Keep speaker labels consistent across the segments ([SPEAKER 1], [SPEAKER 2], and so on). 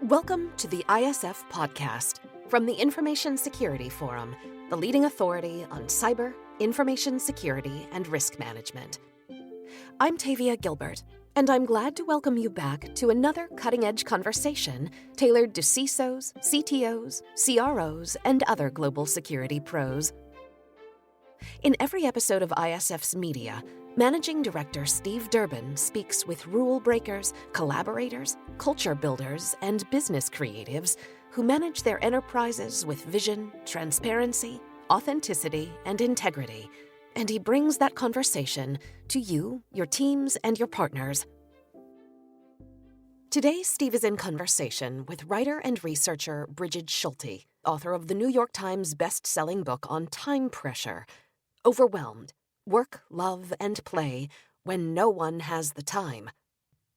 [SPEAKER 1] Welcome to the ISF podcast from the Information Security Forum, the leading authority on cyber, information security, and risk management. I'm Tavia Gilbert, and I'm glad to welcome you back to another cutting-edge conversation tailored to CISOs, CTOs, CROs, and other global security pros. In every episode of ISF's Media, Managing Director Steve Durbin speaks with rule breakers, collaborators, culture builders, and business creatives who manage their enterprises with vision, transparency, authenticity, and integrity. And he brings that conversation to you, your teams, and your partners. Today, Steve is in conversation with writer and researcher Brigid Schulte, author of the New York Times best-selling book on time pressure, Overwhelmed: Work, Love, and Play When No One Has the Time.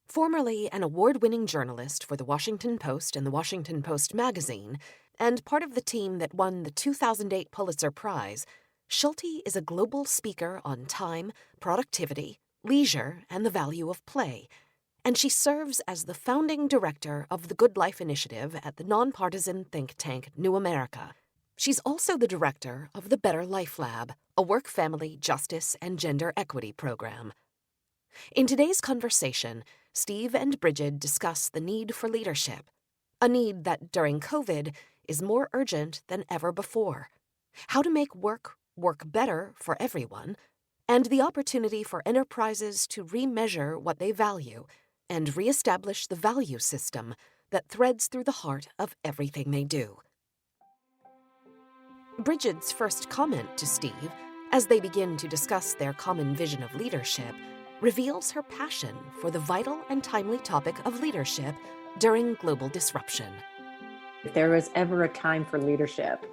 [SPEAKER 1] Formerly an award-winning journalist for The Washington Post and The Washington Post magazine, and part of the team that won the 2008 Pulitzer Prize, Schulte is a global speaker on time, productivity, leisure, and the value of play, and she serves as the founding director of the Good Life Initiative at the nonpartisan think tank New America. She's also the director of the Better Life Lab, a work, family, justice, and gender equity program. In today's conversation, Steve and Brigid discuss the need for leadership, a need that during COVID is more urgent than ever before, how to make work better for everyone, and the opportunity for enterprises to remeasure what they value and reestablish the value system that threads through the heart of everything they do. Brigid's first comment to Steve, as they begin to discuss their common vision of leadership, reveals her passion for the vital and timely topic of leadership during global disruption.
[SPEAKER 2] If there was ever a time for leadership,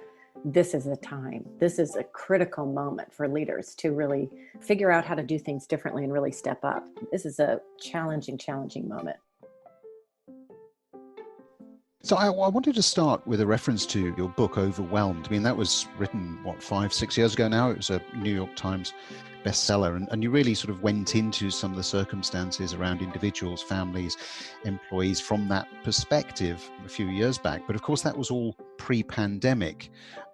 [SPEAKER 2] this is the time. This is a critical moment for leaders to really figure out how to do things differently and really step up. This is a challenging moment.
[SPEAKER 3] So I wanted to start with a reference to your book, Overwhelmed. I mean, that was written, 5-6 years ago now. It was a New York Times bestseller. And you really sort of went into some of the circumstances around individuals, families, employees from that perspective a few years back. But of course, that was all pre-pandemic.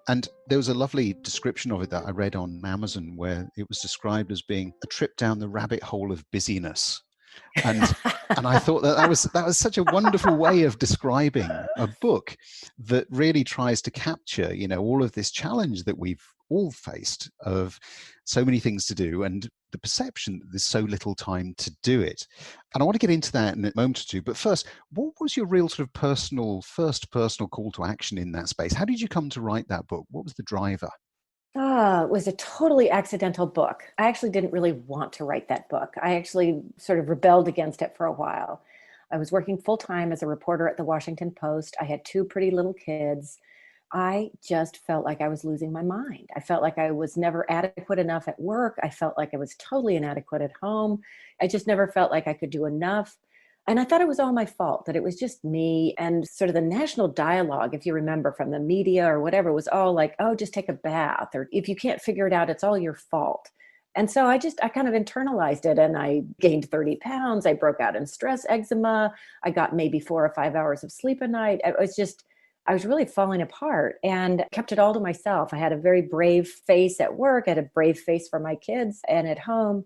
[SPEAKER 3] And there was a lovely description of it that I read on Amazon where it was described as being a trip down the rabbit hole of busyness. And I thought that was such a wonderful way of describing a book that really tries to capture, all of this challenge that we've all faced of so many things to do and the perception that there's so little time to do it. And I want to get into that in a moment or two. But first, what was your real sort of first personal call to action in that space? How did you come to write that book? What was the driver?
[SPEAKER 2] It was a totally accidental book. I actually didn't really want to write that book. I actually sort of rebelled against it for a while. I was working full-time as a reporter at the Washington Post. I had 2 pretty little kids. I just felt like I was losing my mind. I felt like I was never adequate enough at work. I felt like I was totally inadequate at home. I just never felt like I could do enough. And I thought it was all my fault, that it was just me. And sort of the national dialogue, if you remember from the media or whatever, was all like, oh, just take a bath. Or if you can't figure it out, it's all your fault. And so I kind of internalized it and I gained 30 pounds. I broke out in stress eczema. I got maybe 4 or 5 hours of sleep a night. I was really falling apart and kept it all to myself. I had a very brave face at work. I had a brave face for my kids and at home.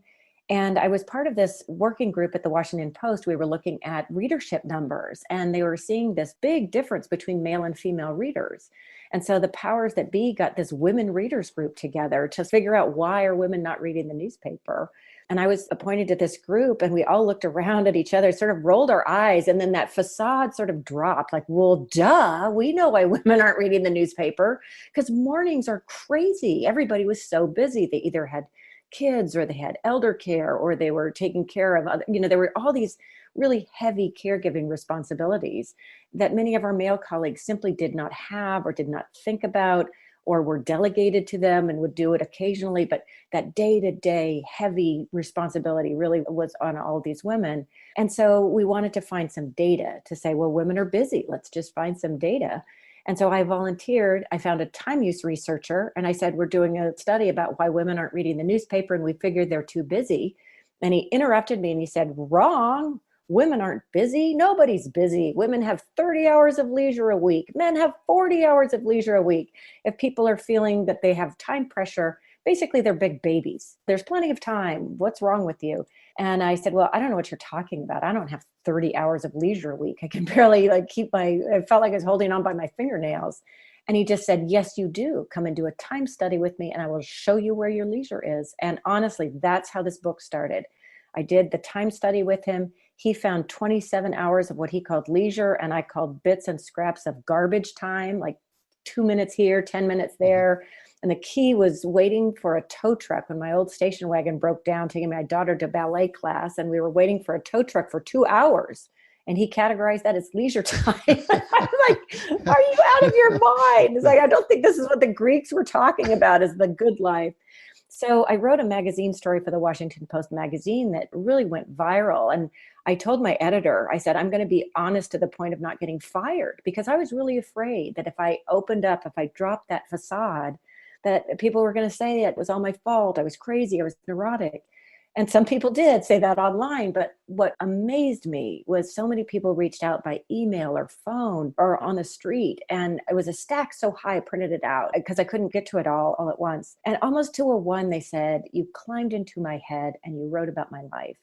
[SPEAKER 2] And I was part of this working group at the Washington Post. We were looking at readership numbers, and they were seeing this big difference between male and female readers. And so the powers that be got this women readers group together to figure out why are women not reading the newspaper. And I was appointed to this group, and we all looked around at each other, sort of rolled our eyes, and then that facade sort of dropped, like, well, duh, we know why women aren't reading the newspaper, because mornings are crazy. Everybody was so busy. They either had kids or they had elder care or they were taking care of other, there were all these really heavy caregiving responsibilities that many of our male colleagues simply did not have or did not think about or were delegated to them and would do it occasionally. But that day-to-day heavy responsibility really was on all these women. And so we wanted to find some data to say, well, women are busy. Let's just find some data. And so I volunteered. I found a time use researcher and I said, we're doing a study about why women aren't reading the newspaper and we figured they're too busy. And he interrupted me and he said, wrong. Women aren't busy. Nobody's busy. Women have 30 hours of leisure a week. Men have 40 hours of leisure a week. If people are feeling that they have time pressure, basically they're big babies. There's plenty of time. What's wrong with you? And I said, well, I don't know what you're talking about. I don't have 30 hours of leisure a week. I can barely I felt like I was holding on by my fingernails. And he just said, yes, you do. Come and do a time study with me and I will show you where your leisure is. And honestly, that's how this book started. I did the time study with him. He found 27 hours of what he called leisure, and I called bits and scraps of garbage time, like 2 minutes here, 10 minutes there. And the key was waiting for a tow truck when my old station wagon broke down, taking my daughter to ballet class, and we were waiting for a tow truck for 2 hours. And he categorized that as leisure time. I'm like, are you out of your mind? It's like, I don't think this is what the Greeks were talking about as the good life. So I wrote a magazine story for the Washington Post magazine that really went viral. And I told my editor, I said, I'm going to be honest to the point of not getting fired, because I was really afraid that if I opened up, if I dropped that facade, that people were going to say it was all my fault. I was crazy. I was neurotic. And some people did say that online. But what amazed me was so many people reached out by email or phone or on the street. And it was a stack so high, I printed it out because I couldn't get to it all at once. And almost to a one, they said, you climbed into my head and you wrote about my life.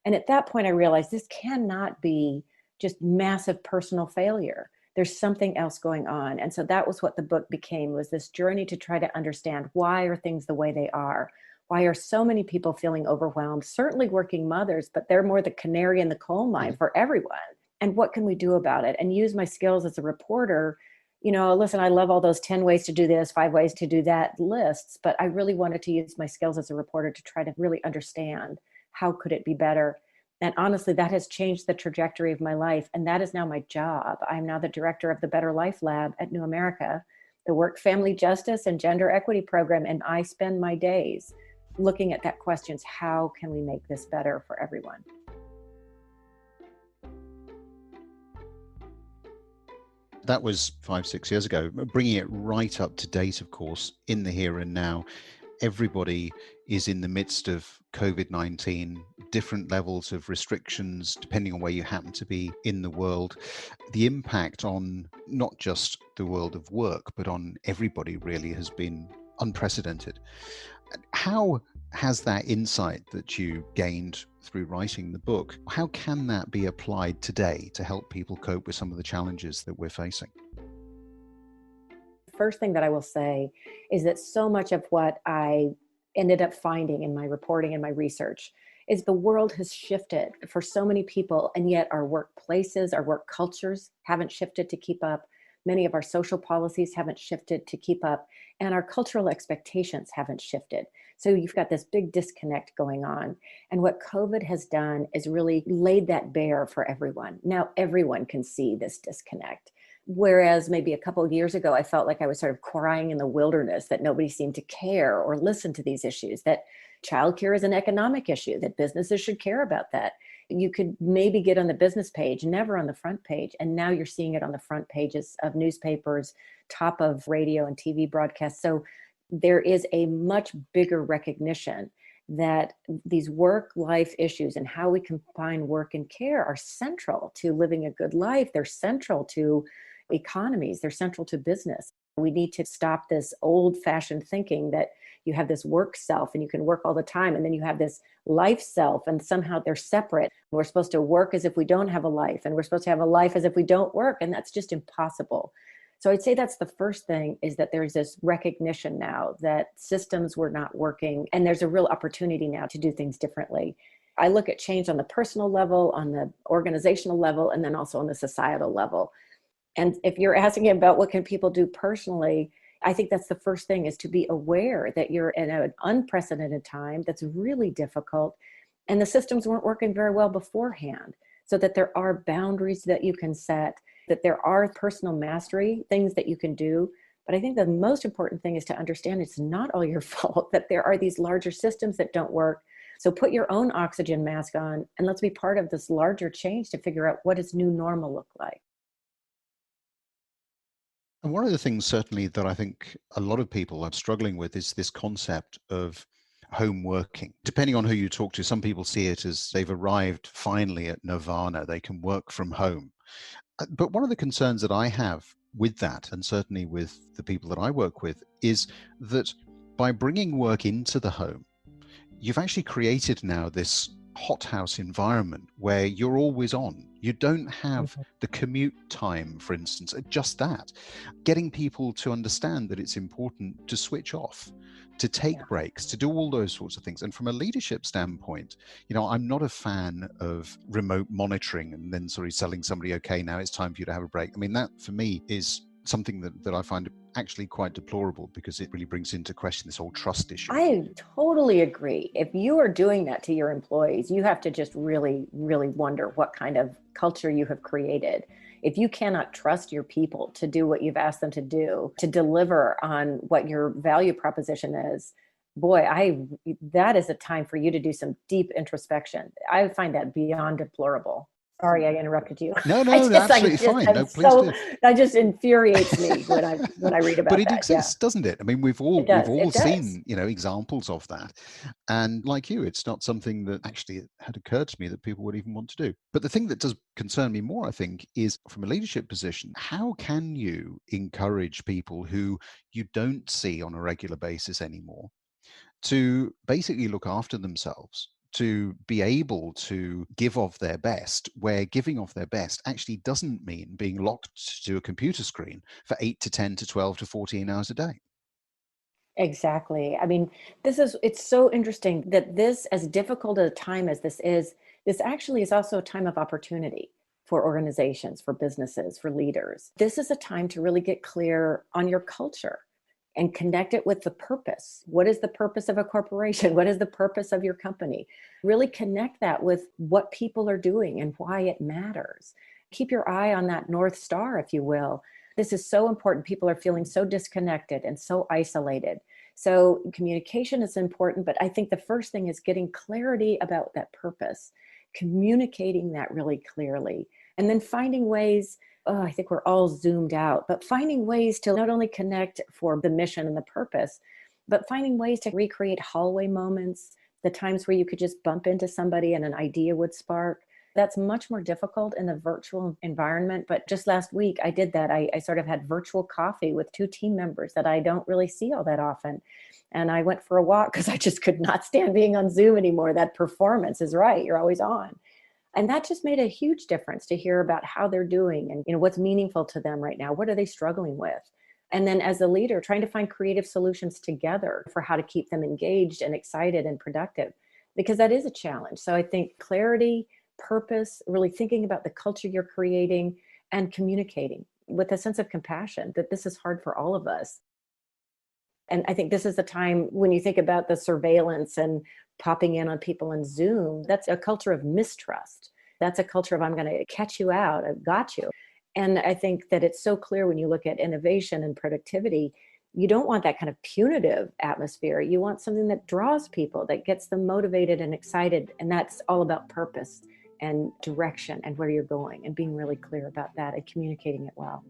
[SPEAKER 2] And at that point, I realized this cannot be just massive personal failure. There's something else going on. And so that was what the book became, was this journey to try to understand, why are things the way they are? Why are so many people feeling overwhelmed? Certainly working mothers, but they're more the canary in the coal mine for everyone. And what can we do about it? And use my skills as a reporter. You know, listen, I love all those 10 ways to do this, 5 ways to do that lists, but I really wanted to use my skills as a reporter to try to really understand how could it be better. And honestly, that has changed the trajectory of my life. And that is now my job. I'm now the director of the Better Life Lab at New America, the Work Family Justice and Gender Equity Program. And I spend my days looking at that questions, how can we make this better for everyone?
[SPEAKER 3] That was 5-6 years ago. Bringing it right up to date, of course, in the here and now. Everybody is in the midst of COVID-19, different levels of restrictions, depending on where you happen to be in the world. The impact on not just the world of work, but on everybody really has been unprecedented. How has that insight that you gained through writing the book, how can that be applied today to help people cope with some of the challenges that we're facing?
[SPEAKER 2] First thing that I will say is that so much of what I ended up finding in my reporting and my research is the world has shifted for so many people, and yet our workplaces, our work cultures haven't shifted to keep up. Many of our social policies haven't shifted to keep up, and our cultural expectations haven't shifted. So you've got this big disconnect going on. And what COVID has done is really laid that bare for everyone. Now everyone can see this disconnect. Whereas maybe a couple of years ago, I felt like I was sort of crying in the wilderness, that nobody seemed to care or listen to these issues, that childcare is an economic issue, that businesses should care about that. You could maybe get on the business page, never on the front page. And now you're seeing it on the front pages of newspapers, top of radio and TV broadcasts. So there is a much bigger recognition that these work-life issues and how we combine work and care are central to living a good life. They're central to economies. They're central to business. We need to stop this old-fashioned thinking that you have this work self and you can work all the time, and then you have this life self, and somehow they're separate. We're supposed to work as if we don't have a life, and we're supposed to have a life as if we don't work, and that's just impossible. So I'd say that's the first thing, is that there's this recognition now that systems were not working, and there's a real opportunity now to do things differently. I look at change on the personal level, on the organizational level, and then also on the societal level. And if you're asking about what can people do personally, I think that's the first thing, is to be aware that you're in an unprecedented time that's really difficult, and the systems weren't working very well beforehand, so that there are boundaries that you can set, that there are personal mastery things that you can do. But I think the most important thing is to understand it's not all your fault, that there are these larger systems that don't work. So put your own oxygen mask on, and let's be part of this larger change to figure out what does new normal look like.
[SPEAKER 3] And one of the things certainly that I think a lot of people are struggling with is this concept of home working. Depending on who you talk to, some people see it as they've arrived finally at nirvana. They can work from home. But one of the concerns that I have with that, and certainly with the people that I work with, is that by bringing work into the home, you've actually created now this hothouse environment where you're always on. You don't have the commute time, for instance, just that. Getting people to understand that it's important to switch off, to take breaks, to do all those sorts of things. And from a leadership standpoint, I'm not a fan of remote monitoring and then sort of telling somebody, okay, now it's time for you to have a break. I mean, that for me is something that I find actually quite deplorable, because it really brings into question this whole trust issue.
[SPEAKER 2] I totally agree. If you are doing that to your employees, you have to just really, really wonder what kind of culture you have created. If you cannot trust your people to do what you've asked them to do, to deliver on what your value proposition is, boy, that is a time for you to do some deep introspection. I find that beyond deplorable. Sorry, I interrupted you.
[SPEAKER 3] No, absolutely fine. No, please do.
[SPEAKER 2] That just infuriates me when I read about that.
[SPEAKER 3] But it exists, doesn't it? I mean, we've all seen,
[SPEAKER 2] does.
[SPEAKER 3] examples of that. And like you, it's not something that actually had occurred to me that people would even want to do. But the thing that does concern me more, I think, is from a leadership position, how can you encourage people who you don't see on a regular basis anymore to basically look after themselves, to be able to give of their best, where giving of their best actually doesn't mean being locked to a computer screen for 8 to 10 to 12 to 14 hours a day?
[SPEAKER 2] Exactly. I mean, it's so interesting that this, as difficult a time as this actually is also a time of opportunity for organizations, for businesses, for leaders. This is a time to really get clear on your culture and connect it with the purpose. What is the purpose of a corporation? What is the purpose of your company? Really connect that with what people are doing and why it matters. Keep your eye on that North Star, if you will. This is so important. People are feeling so disconnected and so isolated. So communication is important, but I think the first thing is getting clarity about that purpose, communicating that really clearly, and then finding ways. I think we're all zoomed out, but finding ways to not only connect for the mission and the purpose, but finding ways to recreate hallway moments, the times where you could just bump into somebody and an idea would spark. That's much more difficult in the virtual environment. But just last week, I did that. I sort of had virtual coffee with 2 team members that I don't really see all that often. And I went for a walk because I just could not stand being on Zoom anymore. That performance is right. You're always on. And that just made a huge difference to hear about how they're doing and what's meaningful to them right now. What are they struggling with? And then as a leader, trying to find creative solutions together for how to keep them engaged and excited and productive, because that is a challenge. So I think clarity, purpose, really thinking about the culture you're creating, and communicating with a sense of compassion that this is hard for all of us. And I think this is the time when you think about the surveillance and popping in on people in Zoom, that's a culture of mistrust. That's a culture of, I'm going to catch you out, I've got you. And I think that it's so clear when you look at innovation and productivity, you don't want that kind of punitive atmosphere. You want something that draws people, that gets them motivated and excited. And that's all about purpose and direction and where you're going, and being really clear about that and communicating it well.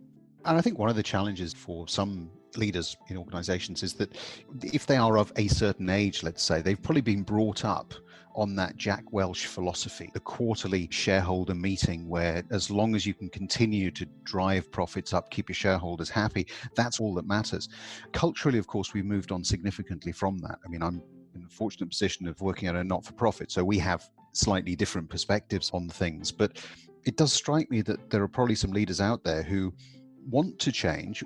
[SPEAKER 3] And I think one of the challenges for some leaders in organizations is that if they are of a certain age, let's say, they've probably been brought up on that Jack Welch philosophy, the quarterly shareholder meeting, where as long as you can continue to drive profits up, keep your shareholders happy, that's all that matters. Culturally, of course, we've moved on significantly from that. I mean, I'm in the fortunate position of working at a not-for-profit, so we have slightly different perspectives on things. But it does strike me that there are probably some leaders out there who want to change,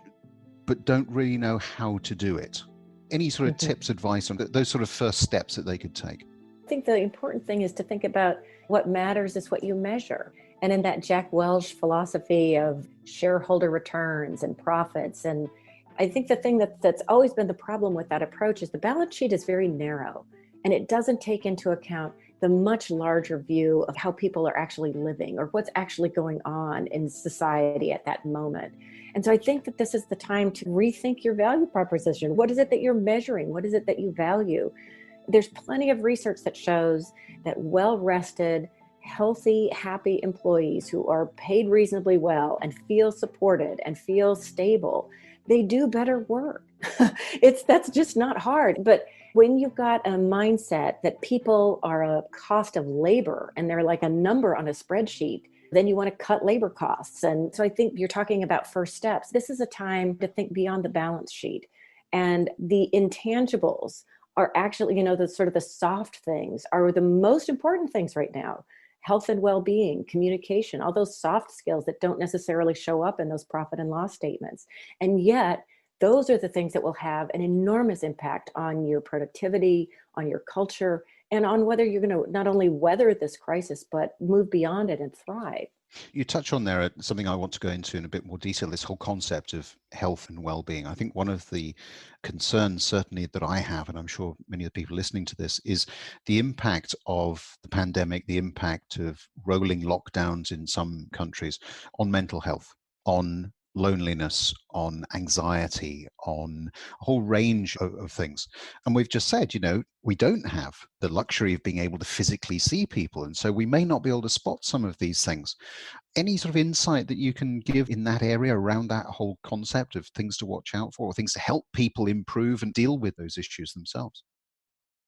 [SPEAKER 3] but don't really know how to do it. Any sort of tips, advice on those sort of first steps that they could take?
[SPEAKER 2] I think the important thing is to think about what matters is what you measure. And in that Jack Welch philosophy of shareholder returns and profits, and I think the thing that's always been the problem with that approach is the balance sheet is very narrow, and it doesn't take into account the much larger view of how people are actually living or what's actually going on in society at that moment. And so I think that this is the time to rethink your value proposition. What is it that you're measuring? What is it that you value? There's plenty of research that shows that well-rested, healthy, happy employees who are paid reasonably well and feel supported and feel stable, they do better work. That's just not hard. But When you've got a mindset that people are a cost of labor and they're like a number on a spreadsheet, then you want to cut labor costs. And so I think you're talking about first steps. This is a time to think beyond the balance sheet. And the intangibles are actually, the sort of the soft things are the most important things right now. Health and well-being, communication, all those soft skills that don't necessarily show up in those profit and loss statements. And yet, those are the things that will have an enormous impact on your productivity, on your culture, and on whether you're going to not only weather this crisis, but move beyond it and thrive.
[SPEAKER 3] You touch on there something I want to go into in a bit more detail, this whole concept of health and well-being. I think one of the concerns certainly that I have, and I'm sure many of the people listening to this, is the impact of the pandemic, the impact of rolling lockdowns in some countries on mental health, on loneliness, on anxiety, on a whole range of things. And we've just said, we don't have the luxury of being able to physically see people. And so we may not be able to spot some of these things. Any sort of insight that you can give in that area around that whole concept of things to watch out for, or things to help people improve and deal with those issues themselves?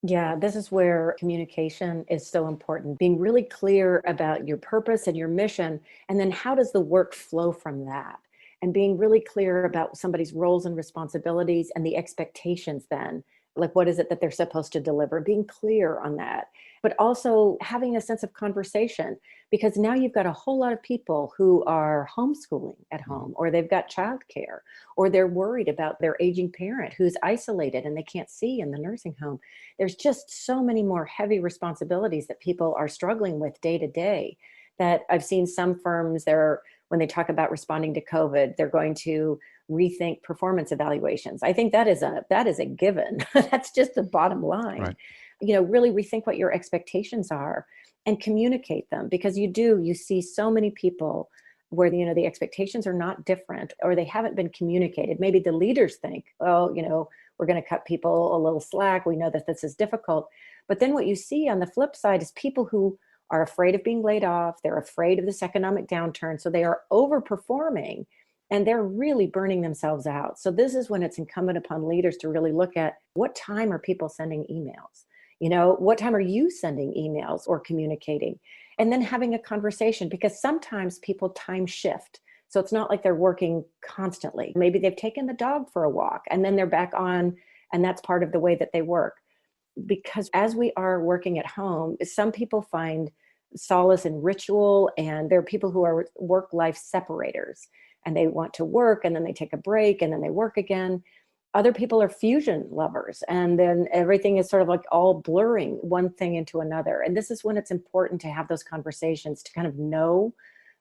[SPEAKER 2] Yeah, this is where communication is so important. Being really clear about your purpose and your mission, and then how does the work flow from that? And being really clear about somebody's roles and responsibilities and the expectations then. Like, what is it that they're supposed to deliver? Being clear on that, but also having a sense of conversation, because now you've got a whole lot of people who are homeschooling at home, or they've got childcare, or they're worried about their aging parent who's isolated and they can't see in the nursing home. There's just so many more heavy responsibilities that people are struggling with day to day, that I've seen some firms, when they talk about responding to COVID, they're going to rethink performance evaluations. I think that is a given. That's just the bottom line.
[SPEAKER 3] Right.
[SPEAKER 2] Really rethink what your expectations are and communicate them, because you see so many people where the expectations are not different, or they haven't been communicated. Maybe the leaders think, oh, we're going to cut people a little slack. We know that this is difficult. But then what you see on the flip side is people who are afraid of being laid off. They're afraid of this economic downturn. So they are overperforming and they're really burning themselves out. So this is when it's incumbent upon leaders to really look at, what time are people sending emails? What time are you sending emails or communicating? And then having a conversation, because sometimes people time shift. So it's not like they're working constantly. Maybe they've taken the dog for a walk and then they're back on, and that's part of the way that they work. Because as we are working at home, some people find solace in ritual, and there are people who are work-life separators, and they want to work and then they take a break and then they work again. Other people are fusion lovers, and then everything is sort of like all blurring one thing into another. And this is when it's important to have those conversations, to kind of know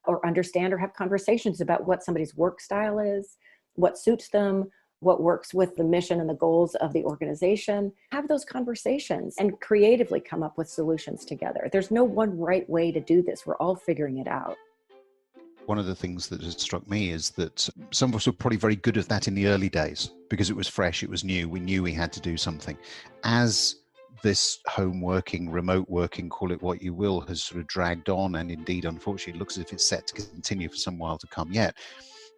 [SPEAKER 2] or understand or have conversations about what somebody's work style is, what suits them, what works with the mission and the goals of the organization. Have those conversations and creatively come up with solutions together. There's no one right way to do this. We're all figuring it out.
[SPEAKER 3] One of the things that has struck me is that some of us were probably very good at that in the early days because it was fresh, it was new, we knew we had to do something. As this home working, remote working, call it what you will, has sort of dragged on, and indeed, unfortunately, it looks as if it's set to continue for some while to come yet,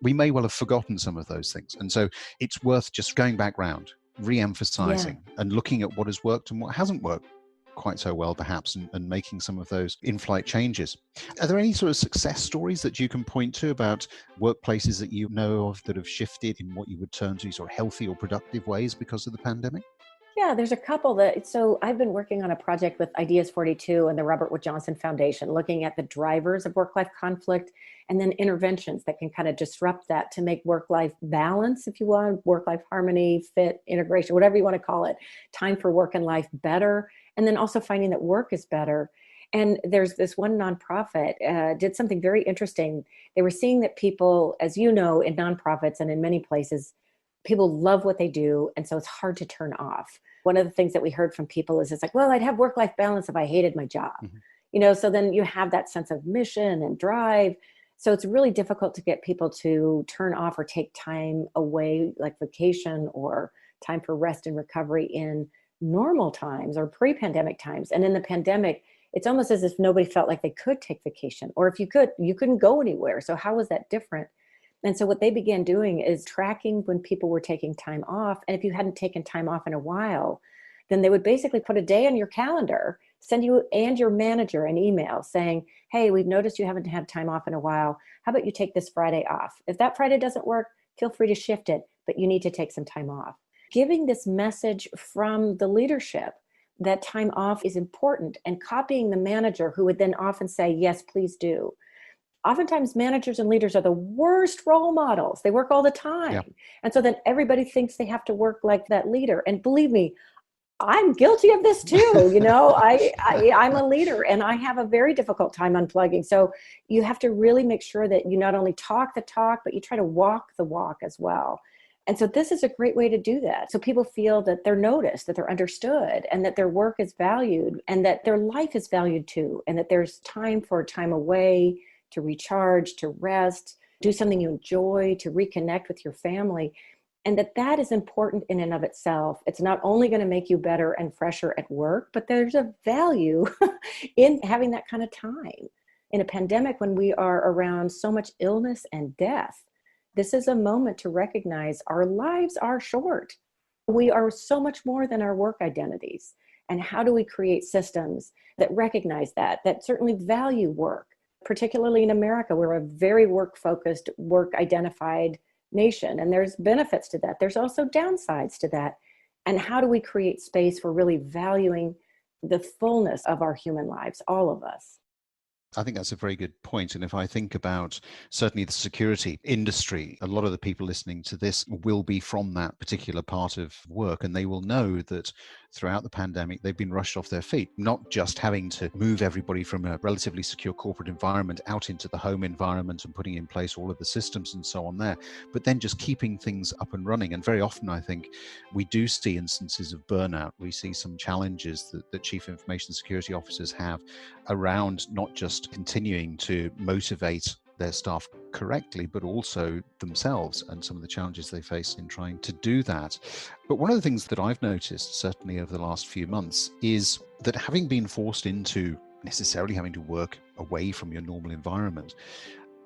[SPEAKER 3] we may well have forgotten some of those things. And so it's worth just going back round, re-emphasizing and looking at what has worked and what hasn't worked quite so well, perhaps, and making some of those in-flight changes. Are there any sort of success stories that you can point to about workplaces that you know of that have shifted in what you would term to sort of healthy or productive ways because of the pandemic?
[SPEAKER 2] Yeah, there's a couple so I've been working on a project with Ideas 42 and the Robert Wood Johnson Foundation, looking at the drivers of work-life conflict and then interventions that can kind of disrupt that to make work-life balance, if you want, work-life harmony, fit, integration, whatever you want to call it, time for work and life better, and then also finding that work is better. And there's this one nonprofit did something very interesting. They were seeing that people, as you know, in nonprofits and in many places, people love what they do, and so it's hard to turn off. One of the things that we heard from people is it's like, well, I'd have work-life balance if I hated my job. Mm-hmm. So then you have that sense of mission and drive. So it's really difficult to get people to turn off or take time away, like vacation or time for rest and recovery in normal times or pre-pandemic times. And in the pandemic, it's almost as if nobody felt like they could take vacation, or if you could, you couldn't go anywhere. So how was that different? And so what they began doing is tracking when people were taking time off. And if you hadn't taken time off in a while, then they would basically put a day on your calendar, send you and your manager an email saying, hey, we've noticed you haven't had time off in a while. How about you take this Friday off? If that Friday doesn't work, feel free to shift it, but you need to take some time off. Giving this message from the leadership that time off is important, and copying the manager, who would then often say, yes, please do. Oftentimes managers and leaders are the worst role models. They work all the time.
[SPEAKER 3] Yeah.
[SPEAKER 2] And so then everybody thinks they have to work like that leader. And believe me, I'm guilty of this too. I'm a leader and I have a very difficult time unplugging. So you have to really make sure that you not only talk the talk, but you try to walk the walk as well. And so this is a great way to do that. So people feel that they're noticed, that they're understood, and that their work is valued, and that their life is valued too, and that there's time for time away, to recharge, to rest, do something you enjoy, to reconnect with your family. And that is important in and of itself. It's not only going to make you better and fresher at work, but there's a value in having that kind of time. In a pandemic, when we are around so much illness and death, this is a moment to recognize our lives are short. We are so much more than our work identities. And how do we create systems that recognize that certainly value work, particularly in America? We're a very work-focused, work-identified nation, and there's benefits to that. There's also downsides to that. And how do we create space for really valuing the fullness of our human lives, all of us?
[SPEAKER 3] I think that's a very good point. And if I think about certainly the security industry, a lot of the people listening to this will be from that particular part of work, and they will know that throughout the pandemic, they've been rushed off their feet, not just having to move everybody from a relatively secure corporate environment out into the home environment and putting in place all of the systems and so on there, but then just keeping things up and running. And very often, I think we do see instances of burnout. We see some challenges that chief information security officers have around not just continuing to motivate their staff correctly, but also themselves and some of the challenges they face in trying to do that. But one of the things that I've noticed, certainly over the last few months, is that having been forced into necessarily having to work away from your normal environment,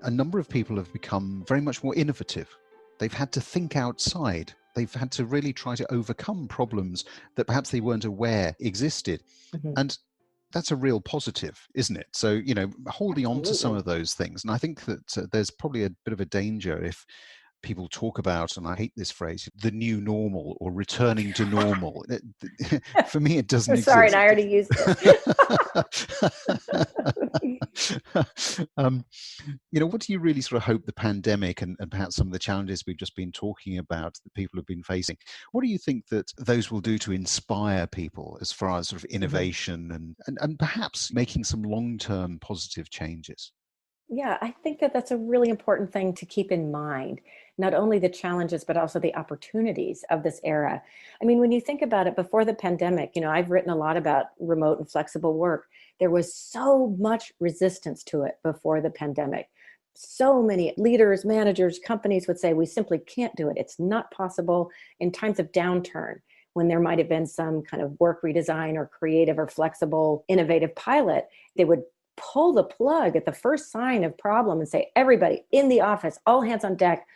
[SPEAKER 3] a number of people have become very much more innovative. They've had to think outside. They've had to really try to overcome problems that perhaps they weren't aware existed. Mm-hmm. And that's a real positive, isn't it? So, holding on to some of those things. And I think that there's probably a bit of a danger if people talk about, and I hate this phrase, the new normal or returning to normal. For me, it doesn't exist.
[SPEAKER 2] Sorry, and I already used it.
[SPEAKER 3] What do you really sort of hope the pandemic and perhaps some of the challenges we've just been talking about that people have been facing, what do you think that those will do to inspire people as far as sort of innovation and perhaps making some long-term positive changes?
[SPEAKER 2] Yeah, I think that's a really important thing to keep in mind, not only the challenges, but also the opportunities of this era. I mean, when you think about it, before the pandemic, I've written a lot about remote and flexible work. There was so much resistance to it before the pandemic. So many leaders, managers, companies would say, we simply can't do it. It's not possible. In times of downturn, when there might have been some kind of work redesign or creative or flexible, innovative pilot, they would pull the plug at the first sign of problem and say, everybody in the office, all hands on deck,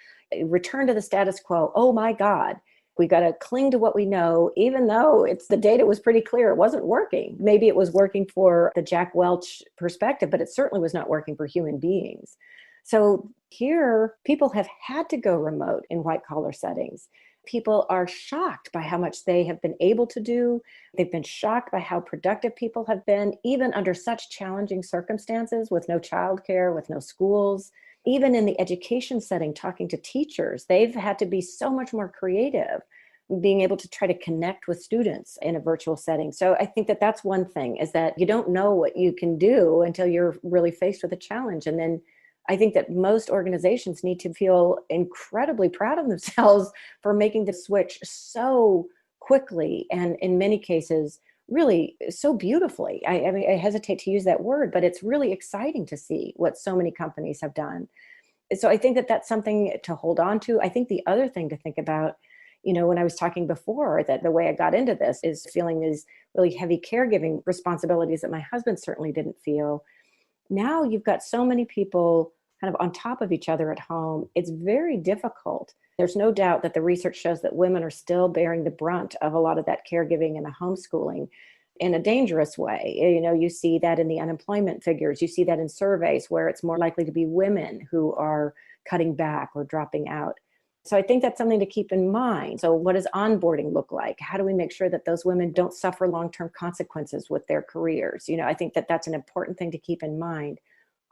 [SPEAKER 2] return to the status quo. Oh my God, we got to cling to what we know, even though the data was pretty clear. It wasn't working. Maybe it was working for the Jack Welch perspective, but it certainly was not working for human beings. So here, people have had to go remote in white collar settings. People are shocked by how much they have been able to do. They've been shocked by how productive people have been, even under such challenging circumstances with no childcare, with no schools. Even in the education setting, talking to teachers, they've had to be so much more creative, being able to try to connect with students in a virtual setting. So I think that's one thing, is that you don't know what you can do until you're really faced with a challenge. And then I think that most organizations need to feel incredibly proud of themselves for making the switch so quickly and in many cases really so beautifully. I mean, I hesitate to use that word, but it's really exciting to see what so many companies have done. So I think that's something to hold on to. I think the other thing to think about, when I was talking before, that the way I got into this is feeling these really heavy caregiving responsibilities that my husband certainly didn't feel. Now you've got so many people kind of on top of each other at home, it's very difficult. There's no doubt that the research shows that women are still bearing the brunt of a lot of that caregiving and the homeschooling in a dangerous way. You see that in the unemployment figures. You see that in surveys where it's more likely to be women who are cutting back or dropping out. So I think that's something to keep in mind. So what does onboarding look like? How do we make sure that those women don't suffer long-term consequences with their careers? I think that that's an important thing to keep in mind.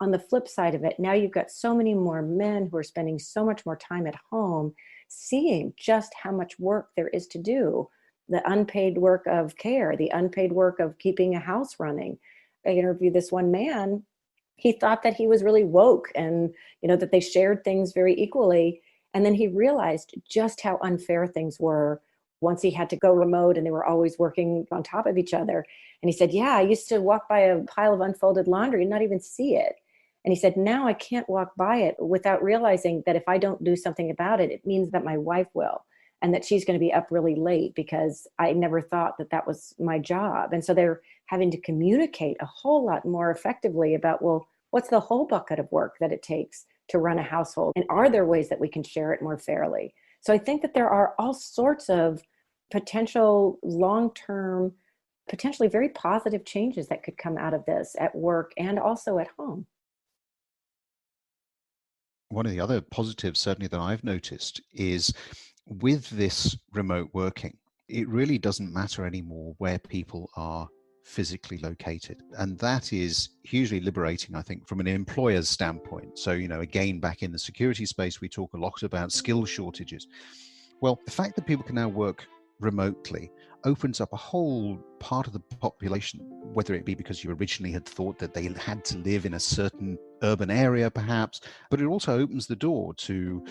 [SPEAKER 2] On the flip side of it, now you've got so many more men who are spending so much more time at home, seeing just how much work there is to do, the unpaid work of care, the unpaid work of keeping a house running. I interviewed this one man. He thought that he was really woke and, that they shared things very equally. And then he realized just how unfair things were once he had to go remote and they were always working on top of each other. And he said, yeah, I used to walk by a pile of unfolded laundry and not even see it. And he said, now I can't walk by it without realizing that if I don't do something about it, it means that my wife will, and that she's going to be up really late because I never thought that that was my job. And so they're having to communicate a whole lot more effectively about, well, what's the whole bucket of work that it takes to run a household? And are there ways that we can share it more fairly? So I think that there are all sorts of potential long-term, potentially very positive changes that could come out of this at work and also at home.
[SPEAKER 3] One of the other positives, certainly that I've noticed, is with this remote working, it really doesn't matter anymore where people are physically located. And that is hugely liberating, I think, from an employer's standpoint. So, again, back in the security space, we talk a lot about skill shortages. Well, the fact that people can now work remotely opens up a whole part of the population, whether it be because you originally had thought that they had to live in a certain urban area, perhaps, but it also opens the door to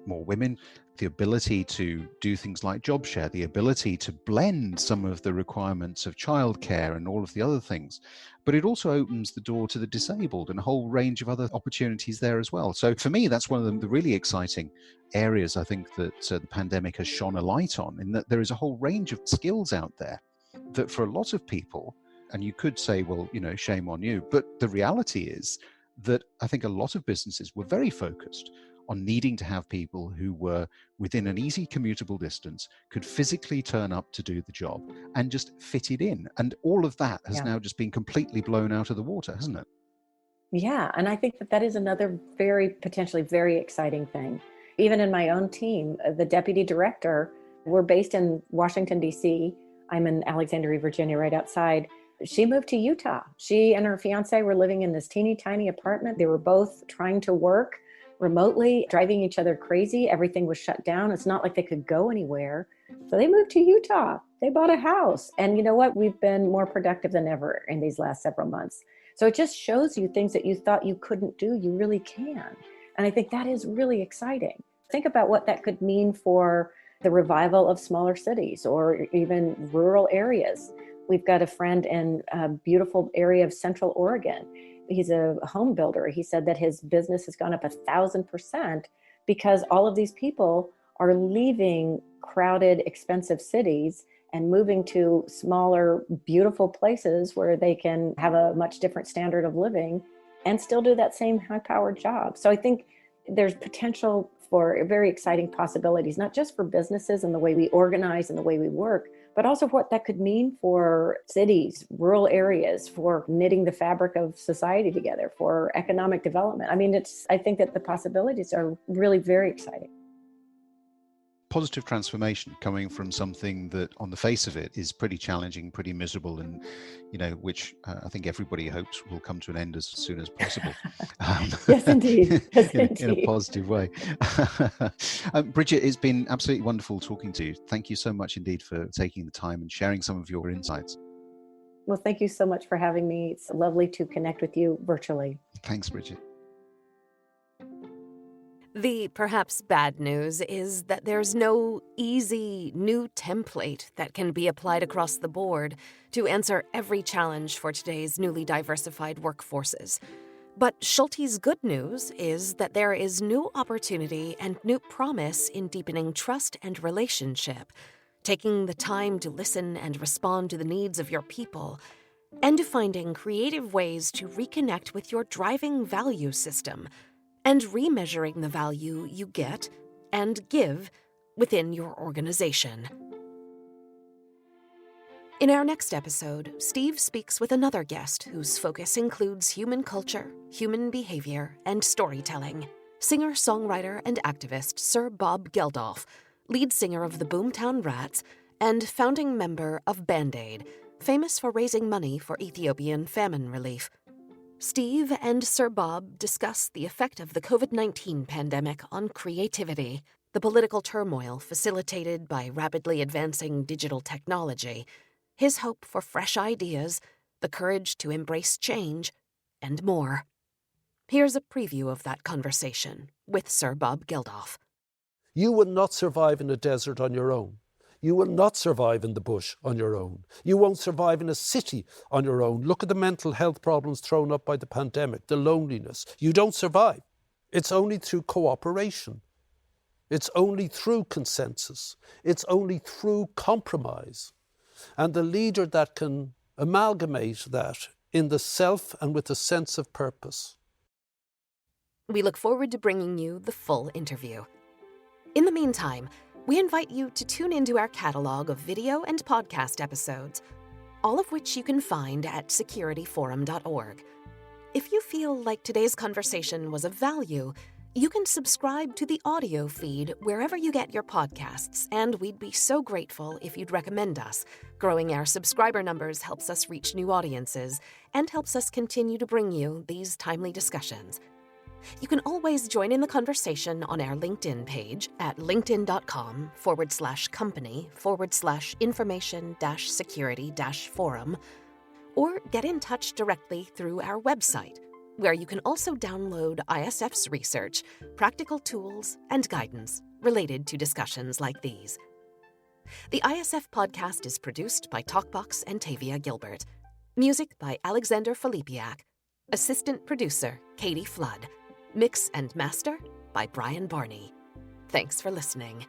[SPEAKER 3] more women, the ability to do things like job share, the ability to blend some of the requirements of childcare and all of the other things. But it also opens the door to the disabled and a whole range of other opportunities there as well. So for me, that's one of the really exciting areas I think that the pandemic has shone a light on, in that there is a whole range of skills out there that for a lot of people, and you could say, well, shame on you, but the reality is that I think a lot of businesses were very focused on needing to have people who were within an easy commutable distance, could physically turn up to do the job and just fit it in. And all of that has now just been completely blown out of the water, hasn't it?
[SPEAKER 2] Yeah, and I think that that is another potentially very exciting thing. Even in my own team, the deputy director, we're based in Washington, D.C. I'm in Alexandria, Virginia, right outside. She moved to Utah. She and her fiance were living in this teeny tiny apartment. They were both trying to work remotely, driving each other crazy. Everything was shut down. It's not like they could go anywhere. So they moved to Utah. They bought a house. And you know what? We've been more productive than ever in these last several months. So it just shows you things that you thought you couldn't do, you really can. And I think that is really exciting. Think about what that could mean for the revival of smaller cities or even rural areas. We've got a friend in a beautiful area of Central Oregon. He's a home builder. He said that his business has gone up 1,000% because all of these people are leaving crowded, expensive cities and moving to smaller, beautiful places where they can have a much different standard of living and still do that same high-powered job. So I think there's potential for very exciting possibilities, not just for businesses and the way we organize and the way we work, but also what that could mean for cities, rural areas, for knitting the fabric of society together, for economic development. I mean, I think that the possibilities are really very exciting.
[SPEAKER 3] Positive transformation coming from something that on the face of it is pretty challenging, pretty miserable, and which I think everybody hopes will come to an end as soon as possible.
[SPEAKER 2] Yes, indeed. Yes,
[SPEAKER 3] in a positive way. Brigid, it's been absolutely wonderful talking to you. Thank you so much indeed for taking the time and sharing some of your insights.
[SPEAKER 2] Well, thank you so much for having me. It's lovely to connect with you virtually.
[SPEAKER 3] Thanks, Brigid.
[SPEAKER 1] The perhaps bad news is that there's no easy new template that can be applied across the board to answer every challenge for today's newly diversified workforces. But Schulte's good news is that there is new opportunity and new promise in deepening trust and relationship, taking the time to listen and respond to the needs of your people, and finding creative ways to reconnect with your driving value system, and remeasuring the value you get and give within your organization. In our next episode, Steve speaks with another guest whose focus includes human culture, human behavior, and storytelling. Singer, songwriter, and activist Sir Bob Geldof, lead singer of the Boomtown Rats, and founding member of Band-Aid, famous for raising money for Ethiopian famine relief. Steve and Sir Bob discuss the effect of the COVID-19 pandemic on creativity, the political turmoil facilitated by rapidly advancing digital technology, his hope for fresh ideas, the courage to embrace change, and more. Here's a preview of that conversation with Sir Bob Geldof.
[SPEAKER 4] You will not survive in a desert on your own. You will not survive in the bush on your own. You won't survive in a city on your own. Look at the mental health problems thrown up by the pandemic, the loneliness. You don't survive. It's only through cooperation. It's only through consensus. It's only through compromise. And the leader that can amalgamate that in the self and with a sense of purpose.
[SPEAKER 1] We look forward to bringing you the full interview. In the meantime, we invite you to tune into our catalog of video and podcast episodes, all of which you can find at securityforum.org. If you feel like today's conversation was of value, you can subscribe to the audio feed wherever you get your podcasts, and we'd be so grateful if you'd recommend us. Growing our subscriber numbers helps us reach new audiences and helps us continue to bring you these timely discussions. You can always join in the conversation on our LinkedIn page at linkedin.com/company/information-security-forum, or get in touch directly through our website, where you can also download ISF's research, practical tools, and guidance related to discussions like these. The ISF podcast is produced by Talkbox and Tavia Gilbert. Music by Alexander Filipiak. Assistant producer, Katie Flood. Mix and master by Brian Barney. Thanks for listening.